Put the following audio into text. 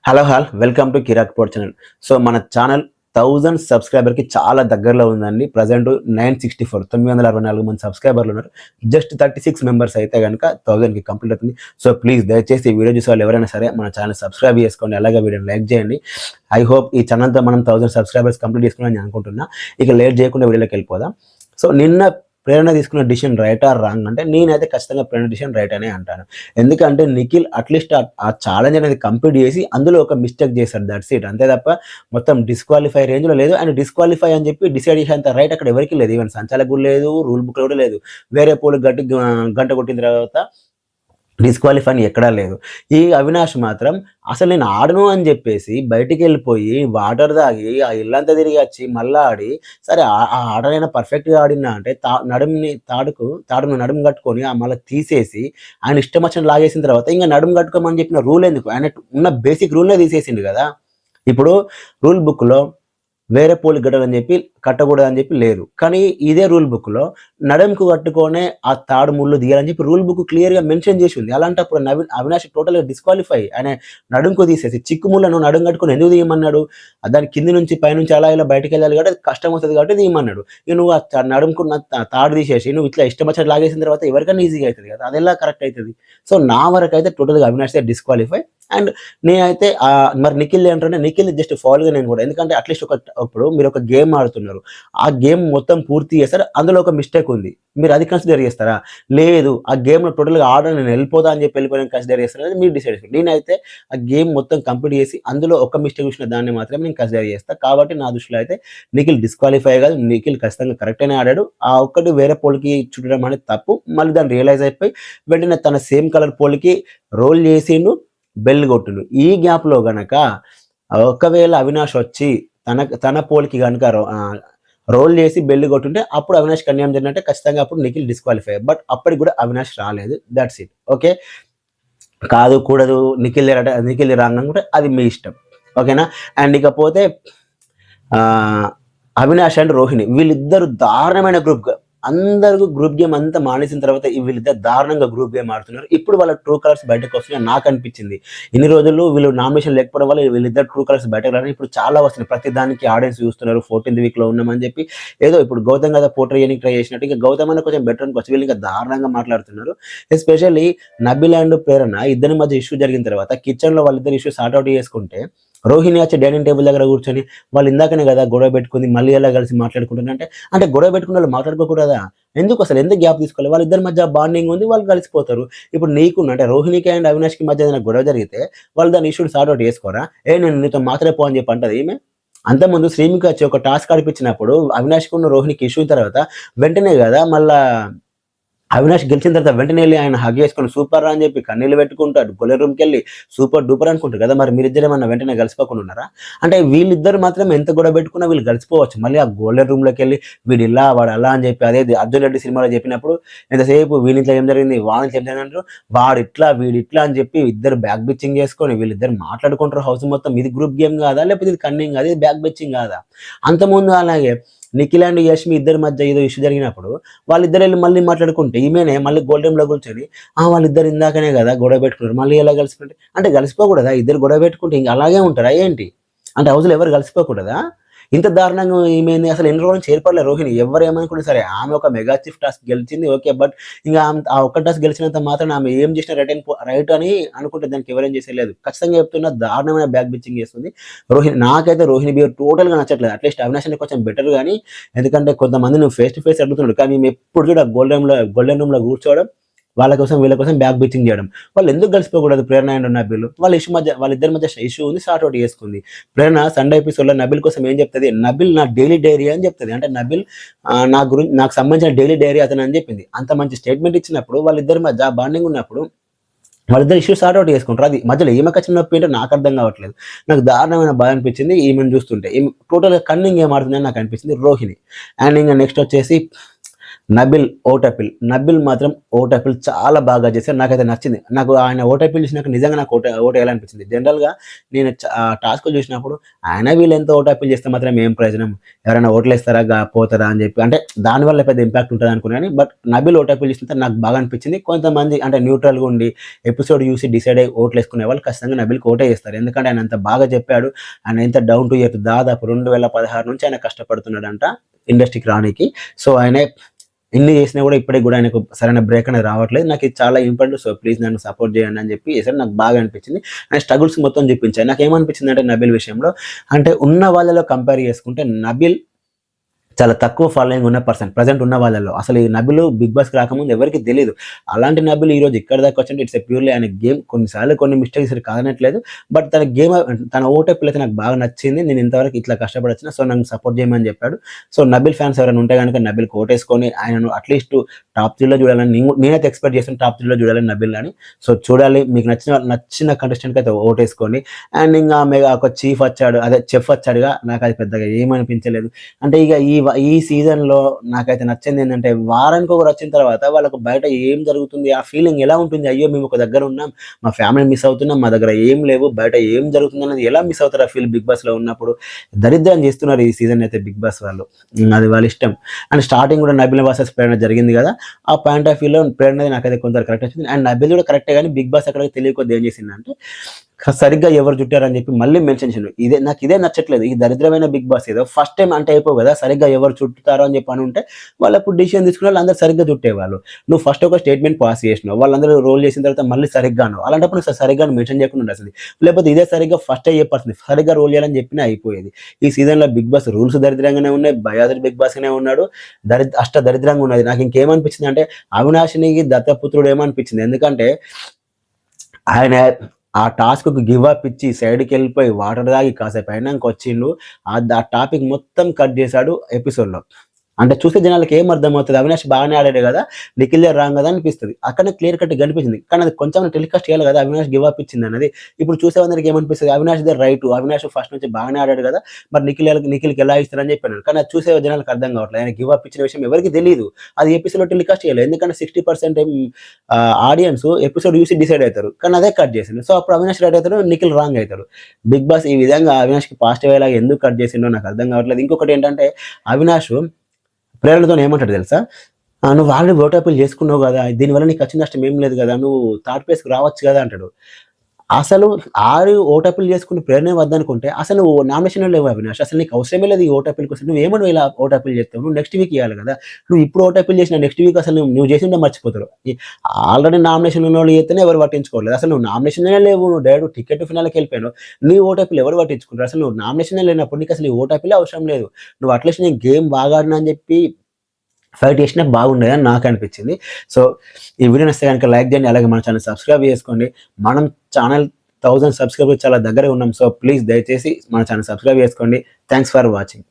Hello welcome to Kiraak port channel. So మన channel 1000 సబ్స్క్రైబర్కి చాలా దగ్గరలో ఉందండి. ప్రజెంట్ 964 మంది సబ్స్క్రైబర్లు ఉన్నారు. జస్ట్ 36 మెంబర్స్ అయితే కనుక 1000కి కంప్లీట్ అవుతుంది. సో ప్లీజ్ దయచేసి ఈ వీడియో చూసే వాళ్ళు ఎవరైనా సరే మన ఛానల్ సబ్స్క్రైబ్ చేసుకోండి, అలాగే వీడియోని లైక్ చేయండి. ఐ హోప్ ఈ ఛానల్తో మనం 1000 సబ్స్క్రైబర్స్ కంప్లీట్ చేసుకుని నేను అనుకుంటున్నా. ఇక లేట్ చేయకుండా వీడియోలోకి వెళ్ళిపోదాం. సో నిన్న ప్రేరణ తీసుకున్న డిసిషన్ రైట్ ఆర్ రాంగ్ అంటే నేనైతే ఖచ్చితంగా ప్రేరణ డిసిషన్ రైట్ అనే అంటాను. ఎందుకంటే నిఖిల్ అట్లీస్ట్ ఆ ఛాలెంజ్ అనేది కంప్లీట్ చేసి అందులో ఒక మిస్టేక్ చేశాడు, దట్స్ ఇట్. అంతే తప్ప మొత్తం డిస్క్వాలిఫై రేంజ్లో లేదు. అండ్ డిస్క్వాలిఫై అని చెప్పి డిసైడ్ చేసేంత రైట్ అక్కడ ఎవరికి లేదు. ఈవెన్ సంచాలకు కూడా లేదు, రూల్ బుక్ కూడా లేదు. వేరే పోలు గంట కొట్టిన తర్వాత డిస్క్వాలిఫై అని ఎక్కడా లేదు. ఈ అవినాష్ మాత్రం అసలు నేను ఆడను అని చెప్పేసి బయటికి వెళ్ళిపోయి వాటర్ తాగి ఆ ఇల్లంతా తిరిగి వచ్చి మళ్ళీ ఆడి, సరే ఆ ఆటనైనా పర్ఫెక్ట్గా ఆడినా అంటే తాడును నడుము కట్టుకొని మళ్ళీ తీసేసి ఆయన ఇష్టం వచ్చిన లాగేసిన తర్వాత ఇంకా నడుము కట్టుకోమని చెప్పిన రూల్ ఎందుకు? ఆయన ఉన్న బేసిక్ రూల్నే తీసేసిండు కదా. ఇప్పుడు రూల్ బుక్లో వేరే పోలి కట్టాలని చెప్పి కట్టకూడదని చెప్పి లేదు, కానీ ఇదే రూల్ బుక్లో నడుముకు కట్టుకొనే ఆ తాడు ముళ్ళు దిగాలని చెప్పి రూల్ బుక్ క్లియర్గా మెన్షన్ చేసి ఉంది. అలాంటప్పుడు అవినాష్ టోటల్గా డిస్క్వాలిఫై. ఆయన నడుముకు తీసేసి చిక్కు ముళ్ళను నడుము కట్టుకొని ఎందుకు తీయమన్నాడు? దాని కింది నుంచి పైనుంచి అలా ఇలా బయటకు వెళ్ళాలి కాబట్టి అది కష్టం వస్తుంది కాబట్టి తీయమన్నాడు. ఇక నువ్వు ఆ నడుముకున్న తాడు తీసేసి నువ్వు ఇట్లా ఇష్టం వచ్చినట్టు లాగేసిన తర్వాత ఎవరికైనా ఈజీగా అవుతుంది కదా, అది ఎలా కరెక్ట్ అవుతుంది? సో నా వరకు అయితే టోటల్గా అవినాష్ డిస్క్వాలిఫై. అండ్ నేనైతే మరి నిఖిల్ ఏంటంటే నిఖిల్ జస్ట్ ఫాలోగా నేను కూడా, ఎందుకంటే అట్లీస్ట్ ఇప్పుడు మీరు ఒక గేమ్ ఆడుతున్నారు, ఆ గేమ్ మొత్తం పూర్తి చేస్తారు, అందులో ఒక మిస్టేక్ ఉంది, మీరు అది కన్సిడర్ చేస్తారా? లేదు, ఆ గేమ్లో టోటల్గా ఆర్డర్ నేను వెళ్ళిపోతా అని చెప్పి వెళ్ళిపోయిన కన్సిడర్ చేస్తారా అనేది మీరు డిసైడ్ చేస్తారు. నేనైతే ఆ గేమ్ మొత్తం కంప్లీట్ చేసి అందులో ఒక మిస్టేక్ చూసిన దాన్ని మాత్రమే నేను కన్సిడర్ చేస్తాను. కాబట్టి నా దృష్టిలో అయితే నిఖిల్ డిస్క్వాలిఫై కాదు, నిఖిల్ ఖచ్చితంగా కరెక్ట్గానే ఆడాడు. ఆ ఒక్కటి వేరే పోల్కి చుట్టడం అనేది తప్పు. మళ్ళీ దాన్ని రియలైజ్ అయిపోయి వెంటనే తన సేమ్ కలర్ పోల్కి రోల్ చేసిండు, బెల్ కొట్టిండు. ఈ గ్యాప్లో గనక ఒకవేళ అవినాష్ వచ్చి తన పోల్కి కనుక రోల్ చేసి బెల్ కొట్టుంటే అప్పుడు అవినాష్ కన్యాయం జరిగినట్టే, ఖచ్చితంగా అప్పుడు నిఖిల్ డిస్క్వాలిఫై. బట్ అప్పటికి కూడా అవినాష్ రాలేదు, దట్స్ ఇట్. ఓకే, కాదు కూడదు నిఖిల్ రాంగ్ అనుకుంటే అది మీ ఇష్టం, ఓకేనా. అండ్ ఇకపోతే అవినాష్ అండ్ రోహిణి వీళ్ళిద్దరు దారుణమైన గ్రూప్. అందరూ గ్రూప్ గేమ్ అంతా మానేసిన తర్వాత వీళ్ళిద్దరు దారుణంగా గ్రూప్ గేమ్ ఆడుతున్నారు. ఇప్పుడు వాళ్ళ ట్రూ కలర్స్ బయటకు వస్తున్నాయి నాకు అనిపించింది. ఇన్ని రోజులు వీళ్ళు నామినేషన్ లేకపోవడం వల్ల వీళ్ళిద్దరు ట్రూ కలర్స్ బయటకు రావడం ఇప్పుడు చాలా వస్తున్నాయి. ప్రతి దానికి ఆడియన్స్ చూస్తున్నారు. 14th వీక్లో ఉన్నామని చెప్పి ఏదో ఇప్పుడు గౌతమ్ కదా పోర్ట్రే చేయడానికి ట్రై చేసినట్టు ఇంకా గౌతమ్ అన్న కొంచెం బెటర్ అనుకోవచ్చు. వీళ్ళు ఇంకా దారుణంగా మాట్లాడుతున్నారు. ఎస్పెషల్లీ నబిల్ అండ్ ప్రేరణ ఇద్దరి మధ్య ఇష్యూ జరిగిన తర్వాత కిచెన్లో వాళ్ళిద్దరు ఇష్యూ సార్ట్అవుట్ చేసుకుంటే రోహిణి వచ్చి డైనింగ్ టేబుల్ దగ్గర కూర్చొని వాళ్ళు ఇందాకనే కదా గొడవ పెట్టుకుంది, మళ్ళీ ఎలా కలిసి మాట్లాడుకుంటున్నా అంటే గొడవ పెట్టుకున్న వాళ్ళు మాట్లాడుకోకూడదా? ఎందుకు ఎందుకు గ్యాప్ తీసుకోవాలి? వాళ్ళిద్దరి మధ్య బాండింగ్ ఉంది, వాళ్ళు కలిసిపోతారు. ఇప్పుడు నీకు అంటే రోహిణికి అండ్ అవినాష్కి మధ్య ఏదైనా గొడవ జరిగితే వాళ్ళు దాన్ని ఇష్యూని సార్ట్అవుట్ చేసుకోరా? నేను నీతో మాట్లాడిపో అని చెప్పి అంటది ఈమె. అంతకుముందు శ్రీమికి వచ్చి ఒక టాస్క్ ఆడిపించినప్పుడు అవినాష్కి ఉన్న రోహిణికి ఇష్యూ తర్వాత వెంటనే కదా మళ్ళా అవినాష్ గెలిచిన తర్వాత వెంటనే వెళ్ళి ఆయన హగ్ చేసుకుని సూపర్ అని చెప్పి కన్నీళ్ళు పెట్టుకుంటాడు, గొల్లె రూమ్కి వెళ్ళి సూపర్ డూపర్ అనుకుంటారు కదా. మరి మీరిద్దరు ఏమన్నా వెంటనే కలిసిపోకుండా ఉన్నారా? అంటే వీళ్ళిద్దరు మాత్రం ఎంత గొడవ పెట్టుకున్నా వీళ్ళు కలిసిపోవచ్చు. మళ్ళీ ఆ గోల్డెన్ రూమ్లోకి వెళ్ళి వీడు ఇలా వాడు అలా అని చెప్పి అదే అర్జున్ రెడ్డి సినిమాలో చెప్పినప్పుడు ఎంతసేపు వీళ్ళింట్లో ఏం జరిగింది వాళ్ళకి ఏం జరిగిందంటారు, వాడు ఇట్లా వీడు ఇట్లా అని చెప్పి ఇద్దరు బ్యాక్ బిచ్చింగ్ చేసుకొని వీళ్ళిద్దరు మాట్లాడుకుంటారు హౌస్ మొత్తం. ఇది గ్రూప్ గేమ్ కాదా, లేకపోతే ఇది కన్నింగ్ కాదు, ఇది బ్యాక్ బిచ్చింగ్ కాదా? అంతకుముందు అలాగే నిఖిల్ అండ్ యష్మి ఇద్దరి మధ్య ఏదో ఇష్యూ జరిగినప్పుడు వాళ్ళిద్దరు వెళ్ళి మళ్ళీ మాట్లాడుకుంటే ఈమెనే మళ్ళీ గోల్డెన్లో కూర్చొని వాళ్ళిద్దరు ఇందాకనే కదా గొడవ పెట్టుకున్నారు, మళ్ళీ ఎలా కలిసిపోతే అంటే కలిసిపోకూడదా? ఇద్దరు గొడవ పెట్టుకుంటే ఇంకా అలాగే ఉంటారా ఏంటి? అంటే హౌస్లో ఎవరు కలిసిపోకూడదా? ఇంత దారుణంగా ఏమైంది అసలు? ఎన్ని రోజులు చేరిపోలే రోహిణి. ఎవరు ఏమనుకున్నా సరే ఆమె ఒక మెగా చీఫ్ టాస్క్ గెలిచింది, ఓకే. బట్ ఇంకా ఆ ఒక్క టాస్క్ గెలిచినంత మాత్రం ఆమె ఏం చేసినా రైట్ అని అనుకుంటే దానికి ఎవరేం చేసేలేదు. ఖచ్చితంగా చెప్తున్నా దారుణమైన బ్యాక్ బిచ్చింగ్ చేస్తుంది రోహిణి. నాకైతే రోహిణి బిహేవియర్ టోటల్గా నచ్చట్లేదు. అట్లీస్ట్ అవినాష్ అంటే కొంచెం బెటర్ కానీ, ఎందుకంటే కొంతమంది నువ్వు ఫేస్ టు ఫేస్ అడుగుతున్నాడు, కానీ మేము ఎప్పుడు కూడా గోల్డెన్ రూమ్లో కూర్చోవడం, వీళ్ళ కోసం బ్యాక్ బిచ్చింగ్ చేయడం. వాళ్ళు ఎందుకు కలిసిపోకూడదు? ప్రేరణ అండ్ నబిల్ వాళ్ళిద్దరి మధ్య ఇష్యూ ఉంది, సార్ట్ అవుట్ చేసుకుంది. ప్రేరణ సండే ఎపిసోడ్లో నబిల్ కోసం ఏం చెప్తుంది? నబిల్ నా డైలీ డైరీ అని చెప్తుంది. అంటే నబిల్ నాకు సంబంధించిన డైలీ డైరీ అతను అని చెప్పింది. అంత మంచి స్టేట్మెంట్ ఇచ్చినప్పుడు వాళ్ళిద్దరి మధ్య బాండింగ్ ఉన్నప్పుడు వాళ్ళిద్దరు ఇష్యూ సార్ట్ అవుట్ చేసుకుంటారు. అది మధ్యలో ఈమెకి వచ్చిన నొప్పి ఏంటో నాకు అర్థం కావట్లేదు. నాకు దారుణమైన బాధ అనిపించింది ఈమెను చూస్తుంటే. ఈమె టోటల్గా కన్నింగ్ ఏం ఆడుతుందని నాకు అనిపించింది రోహిణి. అండ్ ఇంకా నెక్స్ట్ వచ్చేసి నబిల్ మాత్రం ఓటపిల్ చాలా బాగా చేశారు. నాకైతే నచ్చింది. నాకు ఆయన ఓటపిల్ చూసినాక నిజంగా నాకు ఓటేయాలనిపించింది. జనరల్‌గా నేను టాస్క్‌లు చూసినప్పుడు ఆయన వీళ్ళెంత ఓటపిల్ చేస్తే మాత్రం ఏం ప్రయోజనం? ఎవరైనా ఓట్లేస్తారా? పోతారా? అని చెప్పి అంటే దానివల్ల పెద్ద ఇంపాక్ట్ ఉంటదనుకున్నాను. బట్ నబిల్ ఓటపిల్ చూసినంత నాకు బాగా అనిపించింది. కొంతమంది అంటే న్యూట్రల్‌గా ఉండి ఎపిసోడ్ చూసి డిసైడ్ అయ్యి ఓట్లేసుకునే వాళ్ళు ఖచ్చితంగా నబిల్‌కి ఓటే చేస్తారు. ఎందుకంటే ఆయన అంత బాగా చెప్పాడు. ఆయన ఎంత డౌన్ టు ఎర్త్ దాదాపు 2016 నుంచి ఆయన కష్టపడుతున్నాడంట ఇండస్ట్రీకి రానీకి. సో ఆయనే ఇన్ని చేసినా కూడా ఇప్పటికి కూడా ఆయనకు సరైన బ్రేక్ అనేది రావట్లేదు. నాకు ఇది చాలా ఇంపార్టెంట్. సో ప్లీజ్ నన్ను సపోర్ట్ చేయండి అని చెప్పి చేశారు. నాకు బాగా అనిపించింది. ఆయన స్ట్రగుల్స్ మొత్తం చూపించాయి. నాకేమనిపించింది అంటే నబిల్ విషయంలో అంటే ఉన్న వాళ్ళలో కంపేర్ చేసుకుంటే నబిల్ చాలా తక్కువ ఫాలోయింగ్ ఉన్న పర్సన్ ప్రెజెంట్ ఉన్న వాళ్ళలో. అసలు ఈ నబిల్ బిగ్ బాస్‌కి రాకముందు ఎవరికీ తెలీదు. అలాంటి నబిల్ ఈరోజు ఇక్కడి దాకా వచ్చింటే ఇట్స్ ప్యూర్‌లీ ఆయన గేమ్ కొన్నిసార్లు కొన్ని మిస్టేక్స్ కాదనట్లేదు. బట్ తన గేమ్ తన ఓటపిల్ అయితే నాకు బాగా నచ్చింది. నేను ఇంతవరకు ఇట్లా కష్టపడొచ్చిన సో నన్ను సపోర్ట్ చేయమని చెప్పాడు. సో నబిల్ ఫ్యాన్స్ ఎవరైనా ఉంటే గనుక నబిల్‌కి ఓటేసుకొని ఆయనను అట్‌లీస్ట్ టాప్ 3లో చూడాలని నేనైతే ఎక్స్‌పెక్ట్ చేస్తాను. టాప్ 3లో చూడాలని నబిల్ అని. సో చూడాలి. మీకు నచ్చిన కంటెస్టెంట్‌కి అయితే ఓటేసుకోండి. అండ్ ఇంగా ఒక చీఫ్ వచ్చాడు. అదే చెఫ్ వచ్చాడుగా. నాకు అది పెద్దగా ఏమనిపించలేదు. అంటే ఇక ఈ సీజన్‌లో నాకైతే నచ్చింది ఏంటంటే వారానికి ఒకరు వచ్చిన తర్వాత వాళ్ళకు బయట ఏం జరుగుతుంది? ఆ ఫీలింగ్ ఎలా ఉంటుంది? అయ్యో! మేము ఒక దగ్గర ఉన్నాం. మా ఫ్యామిలీని మిస్ అవుతున్నాం. మా దగ్గర ఏం లేవు. బయట ఏం జరుగుతుందనేది ఎలా మిస్ అవుతారు ఆ ఫీల్ బిగ్ బాస్‌లో ఉన్నప్పుడు? దరిద్రం చేస్తున్నారు ఈ సీజన్ అయితే బిగ్ బాస్ వాళ్ళు. అది వాళ్ళ ఇష్టం. అండ్ స్టార్టింగ్ కూడా నబిల్ వర్సెస్ ప్రేరణ జరిగింది కదా! ఆ పాయింట్ ఆఫ్ వ్యూలో ప్రేరణ నాకైతే కొంత కరెక్ట్ వచ్చింది. అండ్ నబిల్ కూడా కరెక్టే గానీ బిగ్ బాస్ అక్కడ తెలియకొద్ది ఏం చేసిందంటే సరిగ్గా ఎవరు చుట్టారని చెప్పి మళ్ళీ మెన్షన్ చేసిండు. నాకిదే నచ్చట్లేదు. ఈ దరిద్రమైన బిగ్ బాస్ ఏదో ఫస్ట్ టైం అంటే అయిపోవు కదా! సరిగ్గా ఎవరు చుట్టుతారో అని చెప్పి అనుంటే వాళ్ళప్పుడు డిసిషన్ తీసుకున్న వాళ్ళు అందరూ సరిగ్గా చుట్టేవాళ్ళు. నువ్వు ఫస్ట్ ఒక స్టేట్మెంట్ పాస్ చేసినావు. వాళ్ళందరూ రోల్ చేసిన తర్వాత మళ్ళీ సరిగ్గా అన్నావు. అలాంటప్పుడు సరిగ్గా మెన్షన్ చేయకుండా ఉండాల్సింది. లేకపోతే ఇదే సరిగ్గా ఫస్టే చెప్పాల్సింది. సరిగ్గా రోల్ చేయాలని చెప్పినా అయిపోయేది. ఈ సీజన్‌లో బిగ్ బాస్ రూల్స్ దరిద్రంగానే ఉన్నాయి. బయాదుడు బిగ్ బాస్‌గానే ఉన్నాడు. దరిద్రంగా ఉన్నది. నాకు ఇంకేమనిపించిందంటే అవినాష్‌నికి దత్తపుత్రుడు ఏమనిపించింది. ఎందుకంటే ఆయన ఆ టాస్క్‌కి గివ్ అప్ ఇచ్చి సైడ్‌కెళ్ళిపోయి వాటర్ తాగి కాసేపు అయినంక వచ్చిండు. ఆ టాపిక్ మొత్తం కట్ చేసాడు ఎపిసోడ్‌లో. అంటే చూసే జనాలకి ఏం అర్థమవుతది? అవినాష్ బాగానే ఆడాడు గదా! నిఖిలే రాంగ్ గదా అనిపిస్తది. అక్కడనే క్లియర్ కట్‌గా కనిపించింది. కానీ అది కొంచెం టెలికాస్ట్ చేయాలి గదా! అవినాష్ గివ్ అప్ ఇచ్చిందన్నది. ఇప్పుడు చూసేవాళ్ళందరికి ఏమనిపిస్తది? అవినాష్‌దే రైటు. అవినాష్ ఫస్ట్ నుంచి బాగానే ఆడాడు గదా! మరి నిఖిల్‌కి ఎలా ఇస్తారని చెప్పాను. కానీ అది చూసే జనాలకు అర్థం కావట్లేదు. ఆయన గివ్ అప్ ఇచ్చిన విషయం ఎవరికీ తెలీదు. అది ఎపిసోడ్‌లో టెలికాస్ట్ చేయలేదు. ఎందుకంటే 60% ఆడియన్స్ ఎపిసోడ్ చూసి డిసైడ్ అయితారు. కానీ అదే కట్ చేసిండు. సో అప్పుడు అవినాష్ రైట్ అయితాడు. నిఖిల్ రాంగ్ అయితాడు. బిగ్ బాస్ ఈ విధంగా అవినాష్‌కి పాజిటివ్ అయ్యేలాగా ఎందుకు కట్ చేసిండో నాకు అర్థం కావట్లేదు. ఇంకొకటి ఏంటంటే అవినాష్ ప్రేరణతోని ఏమంటాడు తెలుసా? "నువ్వు ఆల్రెడీ ఓటాపిల్ చేసుకున్నావు గదా! దీనివల్ల నీకు వచ్చిన నష్టం ఏం లేదు గదా! నువ్వు థర్డ్ ప్లేస్‌కి రావచ్చు గదా!" అంటాడు. అసలు ఓటాపిల్ చేసుకుని ప్రేరణే వద్దనుకుంటే అసలు నువ్వు నామినేషన్‌లో లేవు అవినాష్. అసలు నీకు అవసరమే లేదు ఈ ఓటాపిల్ కోసం. నువ్వేమని ఇలా ఓటాపిల్ చేస్తావు? నువ్వు నెక్స్ట్ వీక్ ఇయ్యాలి గదా! నువ్వు ఇప్పుడు ఓటాపిల్ చేసినా నెక్స్ట్ వీక్ అసలు నువ్వు చేసిందే మర్చిపోతారు. ఆల్రెడీ నామినేషన్‌లో ఉన్నోళ్ళు చేస్తేనే ఎవరు పట్టించుకోలేదు. అసలు నువ్వు నామినేషన్‌లోనే లేవు. నువ్వు డైరెక్ట్ టికెట్ ఫినాల్‌కి వెళ్ళిపోయినావు. నీ ఓటాపిల్ ఎవరు పట్టించుకుంటారు? అసలు నువ్వు నామినేషన్‌లో లేనప్పుడు నీకు అసలు ఈ ఓటాపిలే అవసరం లేదు. నువ్వు అట్లీస్ట్ నేను గేమ్ బాగా ఆడినా అని చెప్పి ఫైట్ చేసినా బాగుండేదని నాకు అనిపించింది. సో, ఈ వీడియో నచ్చితే గనుక లైక్ చేయండి. అలాగే మన ఛానెల్ సబ్స్క్రైబ్ చేసుకోండి. మనం ఛానెల్ 1000 సబ్స్క్రైబర్స్ చాలా దగ్గరే ఉన్నాం. సో, ప్లీజ్ దయచేసి మన ఛానెల్ సబ్స్క్రైబ్ చేసుకోండి. Thanks for watching.